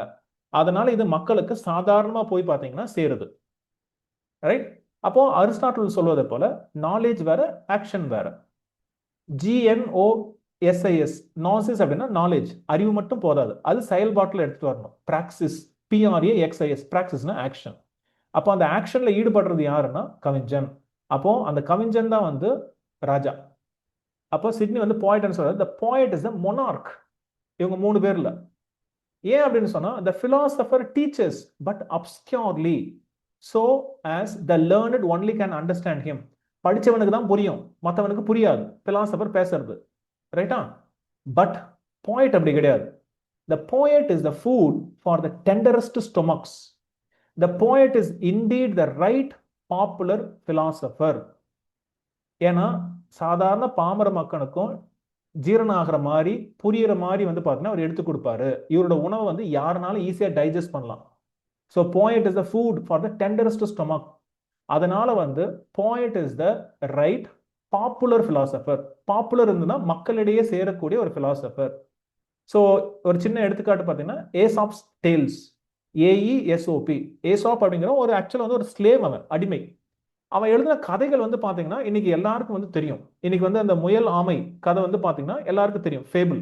அதனால இது மக்களுக்கு சாதாரணமா போய் பார்த்தீங்கன்னா சேருது. ரைட்? அப்போ அரிஸ்டாட்டில் சொல்வதை போல நாலேஜ் வேற, ஆக்ஷன் வேற. GNOSIS, நாசிஸ் அப்படின்னா நாலேஜ், அறிவு மட்டும் போதாது, அது செயல்பாட்டில் எடுத்துட்டு வரணும். பிராக்சிஸ், PRAXIS, பிராக்சிஸ்னா ஆக்ஷன். அப்போ அந்த ஆக்ஷன்ல ஈடுபடுறது யாருன்னா கவிஞன். அப்போ அந்த கவிஞன் தான் வந்து ராஜா. அப்போ சிட்னி வந்து போய்ட்னு சொல்றாரு, the poet is the monarch. இவங்க 3 பேர்ல. ஏன் அப்படின்னு சொன்னா, the philosopher teaches but obscurely so as the learned only can understand him. படிச்சவனுக்கு தான் புரியும், மற்றவனுக்கு புரியாது பிலாசபர் பேசுறது. ரைட்டா? பட் poet அப்படி கிடையாது. The poet is the food for the tenderest stomachs. The poet is indeed the right popular philosopher. ஏன்னா சாதாரண பாமர மக்களுக்கும் ஜீரணம் ஆகிற மாதிரி, புரியுற மாதிரி வந்து பார்த்தீங்கன்னா அவர் எடுத்து கொடுப்பாரு. இவரோட உணவை வந்து யாருனாலும் ஈஸியாக டைஜஸ்ட் பண்ணலாம். So poet is the food for the tenderest stomach. அதனால வந்து poet is the right popular philosopher. Popular இருந்ததுன்னா மக்களிடையே சேரக்கூடிய ஒரு பிலாசபர். ஸோ ஒரு சின்ன எடுத்துக்காட்டு பார்த்தீங்கன்னா ஏசாப்ஸ் டேல்ஸ், AESOP. ஏசாப் அப்படிங்கிற ஒரு ஆக்சுவலாக வந்து ஒரு ஸ்லேவ், அவன் அடிமை. அவன் எழுதின கதைகள் வந்து பார்த்தீங்கன்னா இன்னைக்கு எல்லாருக்கும் வந்து தெரியும். இன்னைக்கு வந்து அந்த முயல் ஆமை கதை வந்து பார்த்தீங்கன்னா எல்லாருக்கும் தெரியும், ஃபேபிள்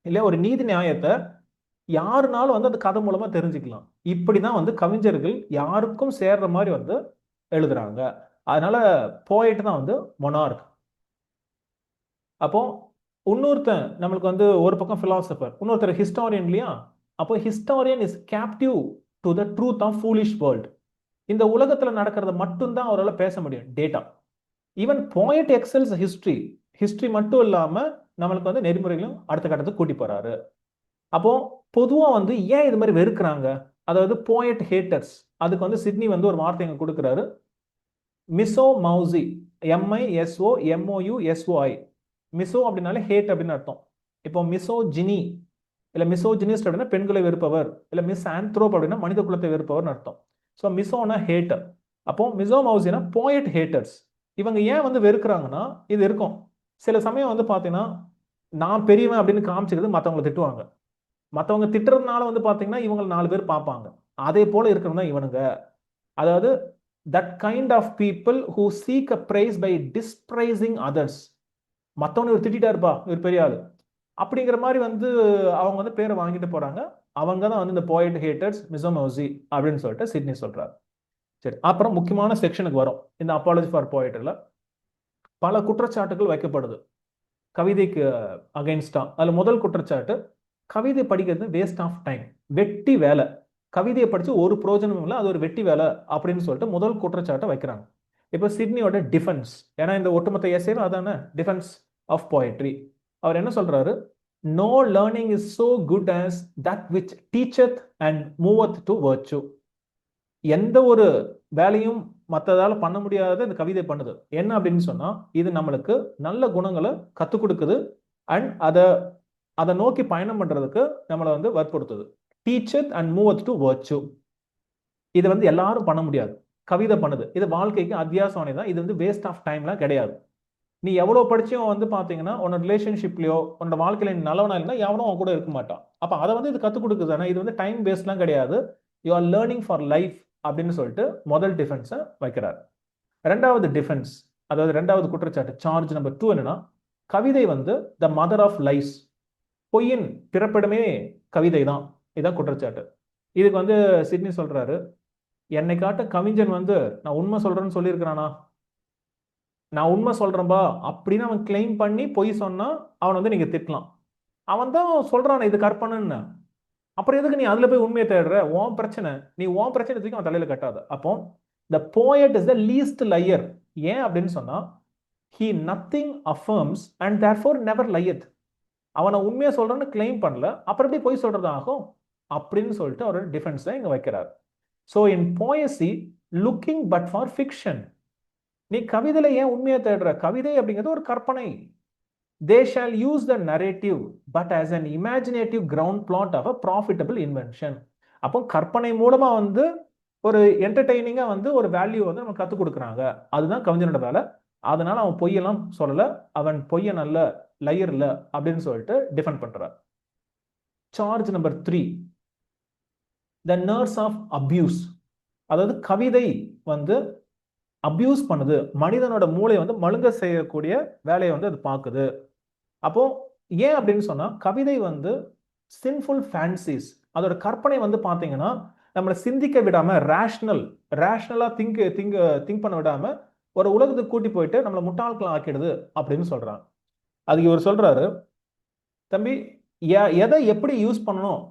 இல்லையா? ஒரு நீதி நியாயத்தை யாருனாலும் வந்து அந்த கதை மூலமா தெரிஞ்சுக்கலாம். இப்படிதான் வந்து கவிஞர்கள் யாருக்கும் சேர்ற மாதிரி வந்து எழுதுறாங்க. அதனால போயிட்டு தான் வந்து மொனார்க். அப்போ இன்னொருத்தன் நம்மளுக்கு வந்து ஒரு பக்கம் பிலாசபர், இன்னொருத்தர் ஹிஸ்டாரியன் இல்லையா? அப்போ historian is captive to the truth of foolish world. இந்த உலகத்துல நடக்கிறத மட்டும்தான் அவரால் பேச முடியும், data. Even poet excels history, history மட்டும் இல்லாம நம்மளுக்கு வந்து நெறிமுறைகளும் அடுத்த கட்டத்துக்கு கூட்டி போறாரு. அப்போ பொதுவா வந்து ஏன் இது மாதிரி வெறுக்கிறாங்க, அதாவது போயட் ஹேட்டர்ஸ், அதுக்கு வந்து சிட்னி வந்து ஒரு வார்த்தை இங்க கொடுக்குறாரு, மிசோ மௌசி, MISOMOUSOI. மிசோ அப்படின்னாலே ஹேட் அப்படின்னு அர்த்தம். இப்போ மிசோ ஜினி இல்ல மிசோஜினிஸ்ட் அப்படின்னா பெண்களை வெறுப்பவர், இல்ல மிஸ் ஆந்த்ரோப் அப்படின்னா மனித குலத்தை வெறுப்பவர்னு அர்த்தம். ஸோ மிசோனா ஹேட்டர். அப்போ மிசோ மௌசினா போயட் ஹேட்டர்ஸ். இவங்க ஏன் வந்து வெறுக்கிறாங்கன்னா இது இருக்கும். சில சமயம் வந்து பார்த்தீங்கன்னா நான் பெரியவன் அப்படின்னு காமிச்சிக்கிறது மற்றவங்களை திட்டுவாங்க. மற்றவங்க திட்டுறதுனால வந்து பார்த்தீங்கன்னா இவங்களை 4 பேர் பார்ப்பாங்க. அதே போல இருக்கிறது தான் இவனுங்க. அதாவது that kind of people who seek a praise by dispraising others. மற்றவனை இவர் திட்டா இருப்பா, இவர் பெரிய ஆளு அப்படிங்கிற மாதிரி வந்து அவங்க வந்து பேரை வாங்கிட்டு போறாங்க. அவங்க தான் வந்து இந்த போயட் ஹேட்டர்ஸ், மிசோமோசி அப்படின்னு சொல்லிட்டு சிட்னி சொல்றாரு. சரி, அப்புறம் முக்கியமான செக்ஷனுக்கு வரும். இந்த அப்பாலஜி ஃபார் போயட்ல பல குற்றச்சாட்டுகள் வைக்கப்படுது கவிதைக்கு அகைன்ஸ்டா. அதுல முதல் குற்றச்சாட்டு, கவிதை படிக்கிறது வேஸ்ட் ஆஃப் டைம், வெட்டி வேலை, கவிதையை படிச்சு ஒரு பிரோஜனமும் இல்லை, அது ஒரு வெட்டி வேலை அப்படின்னு சொல்லிட்டு முதல் குற்றச்சாட்டை வைக்கிறாங்க. இப்போ சிட்னியோட டிஃபென்ஸ், ஏன்னா இந்த ஒட்டுமொத்த எஸ்ஸேவும் அதான டிஃபென்ஸ் ஆஃப் போயட்ரி. அவர் என்ன சொல்றாரு, no learning is so good as that which teacheth and moveth to virtue. எந்த ஒரு வேலையும் மற்றதால பண்ண முடியாத இந்த கவிதை பண்ணுது. என்ன அப்படின்னு சொன்னா, இது நம்மளுக்கு நல்ல குணங்களை கத்துக் கொடுக்குது அண்ட் அதை நோக்கி பயணம் பண்றதுக்கு நம்மளை வந்து வற்புறுத்துது. டீச்சத் அண்ட் மூவத் டு வர்ச்சு. இது வந்து எல்லாரும் பண்ண முடியாது, கவிதை பண்ணுது. இது வாழ்க்கைக்கு அத்தியாவசியம் தான். இது வந்து வேஸ்ட் ஆஃப் டைம்லாம் கிடையாது. நீ எவ்வளோ படிச்சும் வந்து பார்த்தீங்கன்னா உன்னோட ரிலேஷன்ஷிப்லையோ உன்னோட வாழ்க்கையில நீ நல்லவனா இல்லைன்னா எவனோ அவன் கூட இருக்க மாட்டான். அப்போ அதை வந்து இது கற்றுக் கொடுக்குது. இது வந்து டைம் வேஸ்ட்லாம் கிடையாது, you are learning for life அப்படின்னு சொல்லிட்டு முதல் டிஃபென்ஸை வைக்கிறார். ரெண்டாவது டிஃபென்ஸ், அதாவது ரெண்டாவது குற்றச்சாட்டு, சார்ஜ் நம்பர் 2 என்னன்னா, கவிதை வந்து த மதர் ஆஃப் லைஸ், பொய்யின் பிறப்பிடமே கவிதை தான். இதுதான் குற்றச்சாட்டு. இதுக்கு வந்து சிட்னி சொல்றாரு, என்னை காட்ட கவிஞன் வந்து நான் உண்மை சொல்றேன்னு சொல்லியிருக்கிறானா, நான் உண்மை சொல்றேன்பா அப்படின்னு அவன் கிளைம் பண்ணி பொய் சொன்னா அவனை வந்து நீங்க திட்டலாம். அவன் தான் சொல்றான் இது கற்பனைன்னு, அப்புறம் எதுக்கு நீ அதுல போய் உண்மையை தேடுற? உன் பிரச்சனை, நீ உன் பிரச்சனை தூக்கி அவன் தலையில கட்டாத. அப்போ the poet is the least liar. ஏன் அப்படின்னு சொன்னா, he nothing affirms and therefore never lieth. அவனை உண்மையை சொல்றான்னு கிளைம் பண்ணல, அப்புறம் எப்படி பொய் சொல்றது ஆகும் அப்படின்னு சொல்லிட்டு அவரோட டிஃபென்ஸை இங்க வைக்கிறார். So in poesy looking but for fiction. நீ கவிதையில ஏன் உண்மையை தேடுற? கவிதை அப்படிங்கிறது ஒரு கற்பனை. They shall use the narrative but as an imaginative ground plot of a profitable invention. அப்போ கற்பனை மூலமா வந்து ஒரு என்டர்டெய்னிங்கா வந்து ஒரு வேல்யூ வந்து நம்ம கற்றுக் கொடுக்குறாங்க. அதுதான் கவிஞனோட வேலை. அதனால அவன் பொய்யெல்லாம் சொல்லல, அவன் பொய்யன் அல்ல, லயர் இல்ல அப்படின்னு சொல்லிட்டு டிஃபெண்ட் பண்றார். Charge number 3, the nurse of abuse. அதாவது கவிதை வந்து அபியூஸ் பண்ணுது, மனிதனோட மூளையை வந்து மழுங்க செய்யக்கூடிய வேலையை வந்து அது பார்க்குது. அப்போ ஏன் அப்படின்னு சொன்னா, கவிதை வந்து சின்ஃபுல் ஃபேன்சிஸ், அதோட கற்பனை வந்து பார்த்தீங்கன்னா நம்மளை சிந்திக்க விடாம, ரேஷனலா திங்க் பண்ண விடாம ஒரு உலகத்துக்கு கூட்டி போயிட்டு நம்மளை முட்டாள்கள் ஆக்கிடுது அப்படின்னு சொல்றாங்க. அதுக்கு இவர் சொல்றாரு, தம்பி எதை எப்படி யூஸ் பண்ணணும்,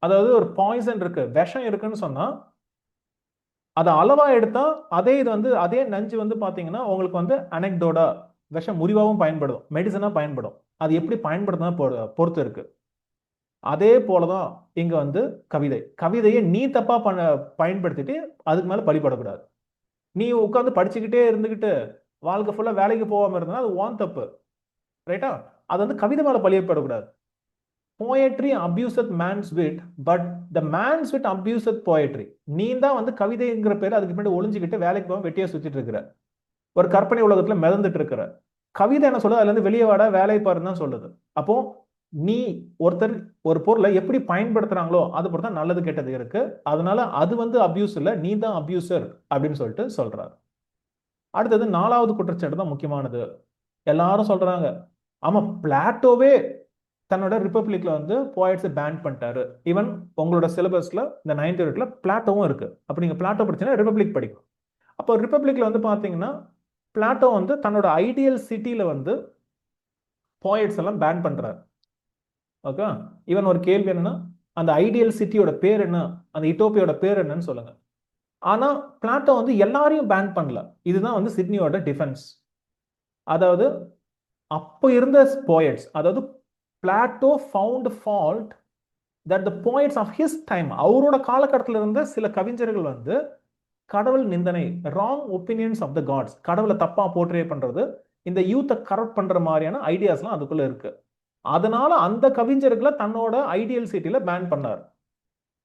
அதாவது ஒரு பாய்சன் இருக்கு, விஷம் இருக்குன்னு சொன்னா அதை அளவா எடுத்தா அதே நஞ்சு வந்து பாத்தீங்கன்னா உங்களுக்கு வந்து அனெக்டோடா விஷம் முறிவாகவும் பயன்படும், மெடிசனா பயன்படும். அது எப்படி பயன்படுத்தினா பொறுத்து இருக்கு. அதே போலதான் இங்க வந்து கவிதையை நீ தப்பா பயன்படுத்திட்டு அதுக்கு மேல பழிபடக்கூடாது. நீ உட்காந்து படிச்சுக்கிட்டே இருந்துகிட்டு வாழ்க்கை ஃபுல்லா வேலைக்கு போகாம இருந்தா அது ஓன் தப்பு, ரைட்டா? அது வந்து கவிதை மேல பழியப்படக்கூடாது. போயட்ரி அபியூசத் மேன்ஸ் விட் பட் த மேன்ஸ் விட் அபியூசத் போயட்ரி. நீ தான் வந்து கவிதைங்கிற பேர் அதுக்கு பின்னாடி ஒளிஞ்சுக்கிட்டு வேலைக்கு போக வெட்டியா சுத்திட்டு இருக்கிற, ஒரு கற்பனை உலகத்துல மிதந்துட்டு இருக்கிற. கவிதை என்ன சொல்லுது? அதுல இருந்து வெளியே வாடா, வேலை பாருன்னு தான் சொல்லுது. அப்போ நீ ஒருத்தர் ஒரு பொருளை எப்படி பயன்படுத்துறாங்களோ அது பொறுத்தா நல்லது கெட்டது இருக்கு. அதனால அது வந்து அபியூஸ் இல்ல, நீ தான் அபியூசர் அப்படின்னு சொல்லிட்டு சொல்றாரு. அடுத்தது 4வது குற்றச்சாட்டு தான் முக்கியமானது. எல்லாரும் சொல்றாங்க, ஆமா பிளாட்டோவே தன்னோட ரிப்பப்ளிக்ல வந்து போயட்ஸ் பேன் பண்ணிட்டாரு. ஈவன் உங்களோட சிலபஸ்ல இந்த 9th யூனிட்ல பிளாட்டோவும் இருக்கு. அப்ப நீங்க பிளாட்டோ படிச்சீங்கன்னா ரிப்பப்ளிக் படிக்கும். அப்போ ரிப்பப்ளிக்ல வந்து பாத்தீங்கன்னா பிளாட்டோ வந்து தன்னோட ஐடியல் சிட்டில வந்து போயட்ஸ் எல்லாம் பேன் பண்றாரு. ஓகே, ஈவன் ஒரு கேள்வி என்னன்னா, அந்த ஐடியல் சிட்டியோட பேர் என்ன, அந்த யூட்டோப்பியோட பேர் என்னன்னு சொல்லுங்க. ஆனா பிளாட்டோ வந்து எல்லாரையும் பேன் பண்ணல. இதுதான் வந்து சிட்னியோட டிஃபென்ஸ். அதாவது அப்போ இருந்த போயட்ஸ், அதாவது Plato found fault that the poets of his time, அவரோட காலகட்டத்தில் இருந்த சில கவிஞர்கள் வந்து கடவுள் நிந்தனை, wrong opinions of the gods, கடவுளை தப்பா போர்ட்ரே பண்றது, இந்த யூத்தை கரெக்ட் பண்ற மாதிரியான ஐடியாஸ்லாம் அதுக்குள்ள இருக்கு. அதனால அந்த கவிஞர்களை தன்னோட ஐடியல் சிட்டில பேன் பண்ணார்,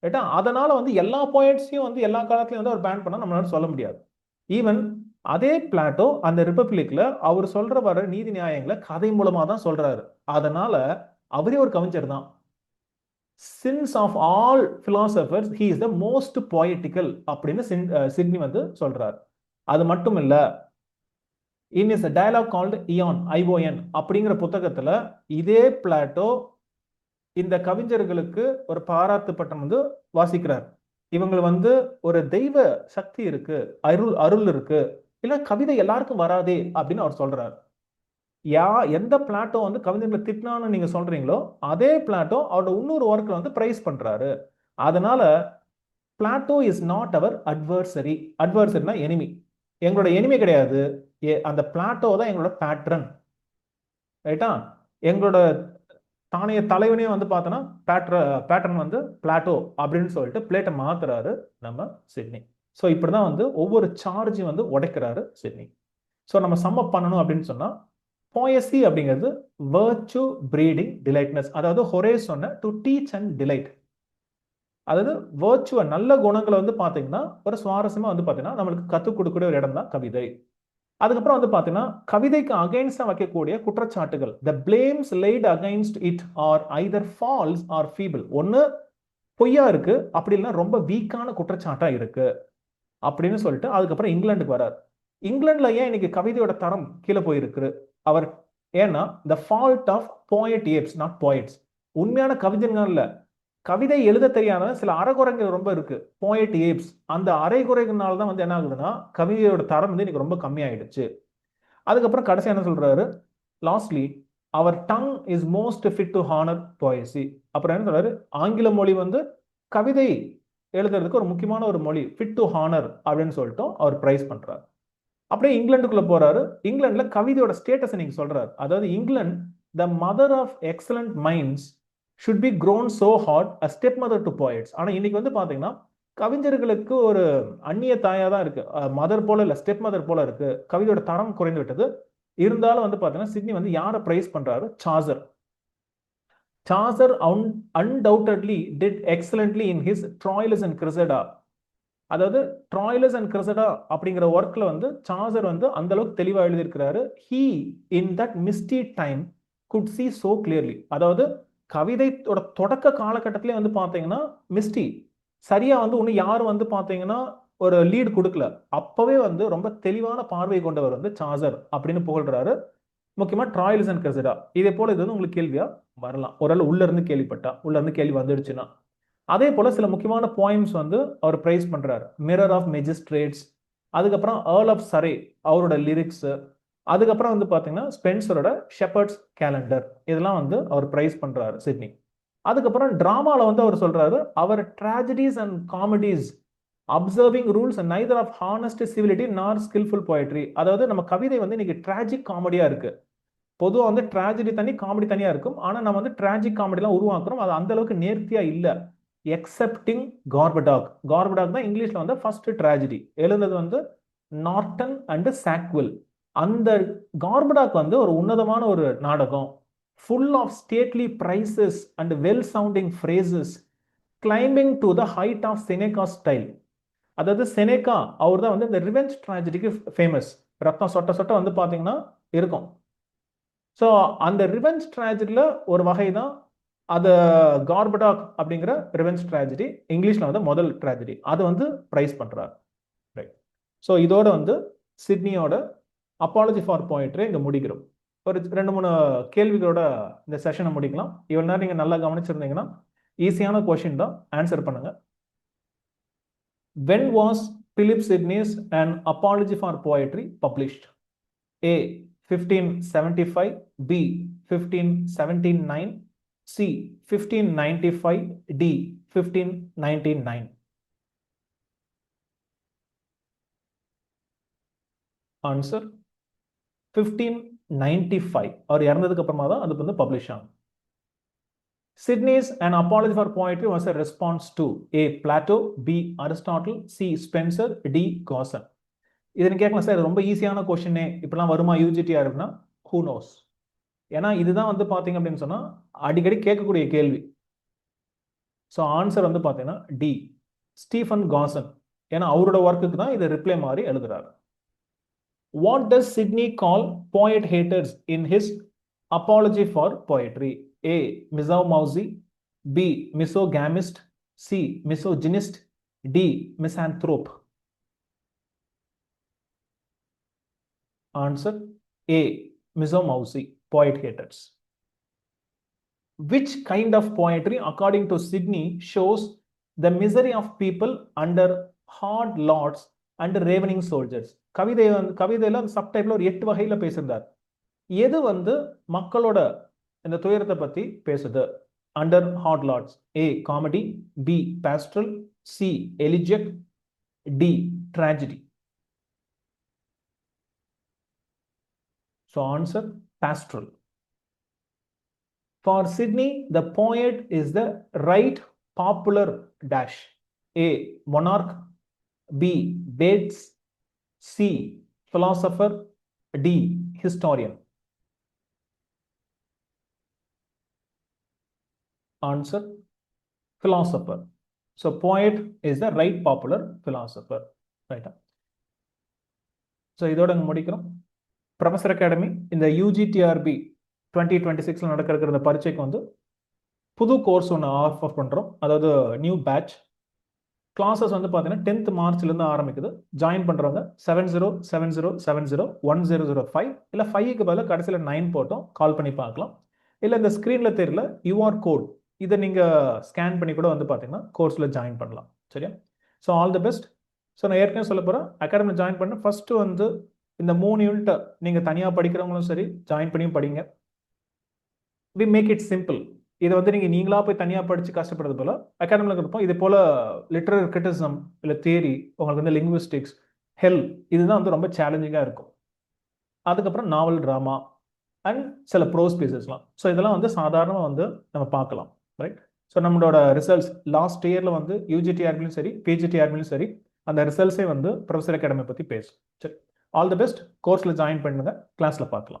ரைட்டா? அதனால வந்து எல்லா போயட்ஸையும் வந்து எல்லா காலத்திலையும் வந்து அவர் பேன் பண்ண நம்மளால சொல்ல முடியாது. ஈவன் அதே பிளாட்டோ அந்த ரிப்பப்ளிக்ல அவர் சொல்ற வர நீதி நியாயங்களை கதை மூலமா தான் சொல்றாரு. அதனால அவரே ஒரு கவிஞர் தான். Since of all philosophers he is the most poetical அப்படின்னு சிட்னி வந்து சொல்றார். அது மட்டும் இல்ல, in his dialogue called Ion, ION அப்படிங்கிற புத்தகத்துல இதே பிளாட்டோ இந்த கவிஞர்களுக்கு ஒரு பாராட்டு பட்டம் வந்து வாசிக்கிறார். இவங்க வந்து ஒரு தெய்வ சக்தி இருக்கு, அருள் இருக்கு, இல்ல கவிதை எல்லாருக்கும் வராதே அப்படின்னு அவர் சொல்றாரு. எந்த பிளாட்டோ வந்து கவிஞர்களை திட்டினான்னு நீங்க சொல்றீங்களோ அதே பிளாட்டோ அவரோட இன்னொரு ஒர்க்ல வந்து பிரைஸ் பண்றாரு. அதனால Plato is not our adversary. அட்வர்சரினா எனிமி, எங்களோட எனிமி கிடையாது. அந்த பிளாட்டோ தான் எங்களோட பேட்ரன், ரைட்டா? எங்களோட தானிய தலைவனே வந்து பார்த்தோன்னா பேட்ரன் வந்து பிளாட்டோ அப்படின்னு சொல்லிட்டு பிளேட்டை மாத்துறாரு நம்ம சிட்னி. ஸோ இப்படிதான் வந்து ஒவ்வொரு சார்ஜையும் வந்து உடைக்கிறாரு சிட்னி. ஸோ நம்ம சம்மப் பண்ணணும் அப்படின்னு சொன்னா, போயசி அப்படிங்கிறது வர்ச்சு பிரீடிங் டிலைட்னஸ். அதாவது ஹொரேஸ் சொன்ன டு டீச் அண்ட் டிலைட். அதாவது வர்ச்சுவ நல்ல குணங்களை வந்து பாத்தீங்கன்னா ஒரு சுவாரஸ்யமா வந்து பாத்தீங்கன்னா நம்மளுக்கு கற்றுக் கொடுக்கக்கூடிய ஒரு இடம் தான் கவிதை. அதுக்கப்புறம் வந்து பாத்தீங்கன்னா கவிதைக்கு அகைன்ஸ்டா வைக்கக்கூடிய குற்றச்சாட்டுகள், the blames laid against it are either false or feeble. ஒன்னு பொய்யா இருக்கு, அப்படி இல்லைன்னா ரொம்ப வீக்கான குற்றச்சாட்டா இருக்கு அப்படின்னு சொல்லிட்டு அதுக்கப்புறம் இங்கிலாந்துக்கு வராரு. இங்கிலாந்துல ஏன் இன்னைக்கு கவிதையோட தரம் கீழே போயிருக்கு அவர்? ஏன்னா the fault of poet apes not poets. உண்மையான கவிஞர்கள்ல கவிதை எழுத தெரியாத சில அரைகுறைகள் ரொம்ப இருக்கு, போயட் ஏப்ஸ். அந்த அரைகுறைகள்னால தான் வந்து என்ன ஆகுதுன்னா கவிதையோட தரம் வந்து இன்னைக்கு ரொம்ப கம்மியாயிடுச்சு. அதுக்கப்புறம் கடைசி என்ன சொல்றாரு, lastly our tongue is most fit to honour poesy. அப்புறம் என்ன சொல்றாரு, ஆங்கில மொழி வந்து கவிதை எழுதுறதுக்கு ஒரு முக்கியமான ஒரு மொழி, ஃபிட் டு ஹானர் அப்படின்னு சொல்லிட்டு அவர் பிரைஸ் பண்றாரு. அப்படியே இங்கிலாந்துக்குள்ள போறாரு. இங்கிலாந்துல கவிதையோட ஸ்டேட்டஸ் நீங்க சொல்றாரு. அதாவது England the mother of excellent minds should be grown so hard a stepmother to poets. ஆனா இன்னைக்கு வந்து பாத்தீங்கன்னா கவிஞர்களுக்கு ஒரு அந்நிய தாயா தான் இருக்கு, மதர் போல இல்ல, ஸ்டெப் மதர் போல இருக்கு. கவிதையோட தரம் குறைந்து விட்டது. இருந்தாலும் வந்து பாத்தீங்கன்னா சிட்னி வந்து யாரை பிரைஸ் பண்றாரு? Chaucer. Chaucer undoubtedly did excellently in his Troilus and Cressida. அதாவது ட்ராய்லஸ் அண்ட் கிரெசடா அப்படிங்கிற ஒர்க்ல வந்து சாசர் வந்து அந்த அளவுக்கு தெளிவா எழுதியிருக்கிறாரு. he in that misty time could see so clearly. அதாவது கவிதையோட தொடக்க காலகட்டத்திலே வந்து பாத்தீங்கன்னா மிஸ்டி சரியா வந்து ஒண்ணு யாரும் வந்து பாத்தீங்கன்னா ஒரு லீட் கொடுக்கல. அப்பவே வந்து ரொம்ப தெளிவான பார்வை கொண்டவர் வந்து சாசர் அப்படின்னு புகழ்றாரு. முக்கியமா ட்ராய்லஸ் அண்ட் கிரெசடா. இதே போல இது வந்து உங்களுக்கு கேள்வியா வரலாம். ஒரு உள்ள இருந்து கேள்விப்பட்டா, உள்ள இருந்து கேள்வி வந்துடுச்சுன்னா. அதே போல சில முக்கியமான போயம்ஸ் வந்து அவர் பிரைஸ் பண்றாரு. மிரர் ஆஃப் மெஜிஸ்ட்ரேட்ஸ், அதுக்கப்புறம் ஏர்ல் ஆஃப் சரே அவரோட லிரிக்ஸ், அதுக்கப்புறம் வந்து பாத்தீங்கன்னா ஸ்பென்சரோட ஷெப்பர்ட்ஸ் கேலண்டர், இதெல்லாம் வந்து அவர் பிரைஸ் பண்றாரு சிட்னி. அதுக்கப்புறம் டிராமால வந்து அவர் சொல்றாரு, our tragedies and comedies observing rules and neither of honest civility nor skilful poetry. அதாவது நம்ம கவிதை வந்து இன்னைக்கு டிராஜிக் காமெடியா இருக்கு. பொதுவாக வந்து ட்ராஜடி தனி காமெடி தனியா இருக்கும். ஆனா நம்ம வந்து டிராஜிக் காமெடிலாம் உருவாக்குறோம், அது அந்த அளவுக்கு நேர்த்தியா இல்ல. எக்ஸப்டிங் கார்படாக். கார்படாக் தான் இங்கிலீஷ்ல வந்து ஃபர்ஸ்ட் ட்ராஜடி எழுந்தது வந்து நார்டன் அண்ட் சாக்வில். அந்த கார்படாக் வந்து ஒரு உன்னதமான ஒரு நாடகம், full of stately praises and well sounding phrases climbing to the height of Seneca style. அதாவது செனேகா அவர் தான் வந்து இந்த ரிவெஞ்ச் ட்ராஜடிக்கு ஃபேமஸ். ரத்தம் சொட்ட சொட்ட வந்து பாத்தீங்கன்னா இருக்கும். ஸோ அந்த ரிவெஞ்ச் ட்ராஜடியில் ஒரு வகை தான் அது கார்படாக் அப்படிங்கிற ரிவெஞ்ச் ட்ராஜடி. இங்கிலீஷ்ல வந்து முதல் ட்ராஜடி அது வந்து பிரைஸ் பண்றாரு. ரைட். ஸோ இதோட வந்து சிட்னியோட அப்பாலஜி ஃபார் போயட்ரி இங்க முடிக்கிறோம். ஒரு 2-3 கேள்விகளோட இந்த செஷனை முடிக்கலாம். இவ்வளவு நேரம் நீங்க நல்லா கவனிச்சிருந்தீங்கன்னா ஈஸியான கொஸ்டின் தான், ஆன்சர் பண்ணுங்க. When was Philip Sidney's An Apology for Poetry published? A. 1575, B. 1579, C. 1595, D. 1599. Answer 1595. அவர் இறந்ததுக்கு அப்புறமா தான் அது வந்து பப்ளிஷ் ஆகும். Sidney's An Apology for Poetry was a response to A. Plato, B. Aristotle, C. Spencer, D. Gossen. இது கேட்கலாம் sir, ரொம்ப ஈஸியான கொஸ்டினே இப்பெல்லாம் வருமா யூஜிடிஆர் இருக்குன்னா, ஹூ நோஸ். ஏன்னா இதுதான் வந்து பாத்தீங்க அப்படின்னு சொன்னா அடிக்கடி கேட்கக்கூடிய கேள்வி. ஸோ ஆன்சர் வந்து பாத்தீங்கன்னா டி, ஸ்டீஃபன் காசன். ஏன்னா அவரோட ஒர்க்குக்கு தான் இதை ரிப்ளை மாதிரி எழுதுறாரு. What does Sydney call poet haters in his apology for poetry? A. மிசோமௌசி, B. மிசோகாமிஸ்ட், C. Misogynist, D. மிசான்த்ரோப். Answer A. மிசோமௌசி, poet haters. Which kind of poetry, according to Sidney, shows the misery of people under hard lords and ravening soldiers? கவிதையில சப்டைப்ல ஒரு 8 வகையில பேசியிருந்தார். எது வந்து மக்களோட இந்த துயரத்தை பத்தி பேசுது? Under hard lords. A. Comedy, B. Pastoral, C. Elegiac, D. tragedy. So answer pastoral. For Sidney, the poet is the right popular dash. A. monarch, B. Bates, C. philosopher, D. historian. Answer philosopher. So poet is the right popular philosopher. Right. So இதோட முடிக்கிறோம். Professor academy இந்த UGTRB 2026 நடக்கிற இந்த பரீட்சைக்கு வந்து புது course ஒன்று offer பண்ணுறோம். அதாவது நியூ பேட்ச் கிளாஸஸ் வந்து பார்த்தீங்கன்னா 10th மார்ச்லேருந்து ஆரம்பிக்குது. ஜாயின் பண்ணுறவங்க 7070701005 இல்லை 5க்கு பதிலாக கடைசியில் 9 போட்டோம் கால் பண்ணி பார்க்கலாம். இல்லை இந்த ஸ்க்ரீனில் தெரியல யூஆர் கோட், இதை நீங்கள் ஸ்கேன் பண்ணி கூட வந்து பார்த்தீங்கன்னா கோர்ஸில் ஜாயின் பண்ணலாம். சரியா? So all the best. So நான் ஏற்கனவே சொல்ல போகிறேன், அகாடமியில் ஜாயின் பண்ண ஃபர்ஸ்ட் வந்து இந்த 3 யூனிட் நீங்கள் தனியாக படிக்கிறவங்களும் சரி ஜாயின் பண்ணியும் படிங்க. We make it simple. இதை வந்து நீங்களா போய் தனியாக படித்து கஷ்டப்படுறது போல அகாடமியில் இருப்போம். இது போல லிட்டரரி கிரிட்டிசிசம் இல்லை தியரி, உங்களுக்கு வந்து லிங்குவிஸ்டிக்ஸ், ஹெல், இதுதான் வந்து ரொம்ப சேலஞ்சிங்காக இருக்கும். அதுக்கப்புறம் நாவல், ட்ராமா அண்ட் சில ப்ரோஸ் பீசஸ்லாம். ஸோ இதெல்லாம் வந்து சாதாரணமாக வந்து நம்ம பார்க்கலாம். ரைட்? ஸோ நம்மளோட ரிசல்ட்ஸ் லாஸ்ட் இயரில் வந்து யூஜிடிஆர்பிலையும் சரி பிஜிடிஆர்பிலையும் சரி அந்த ரிசல்ட்ஸே வந்து ப்ரொஃபஸர் அகாடமி பற்றி பேசும். சரி, ஆல் தி பெஸ்ட். கோர்ஸில் ஜாயின் பண்ணுங்க, கிளாஸில் பார்க்கலாம்.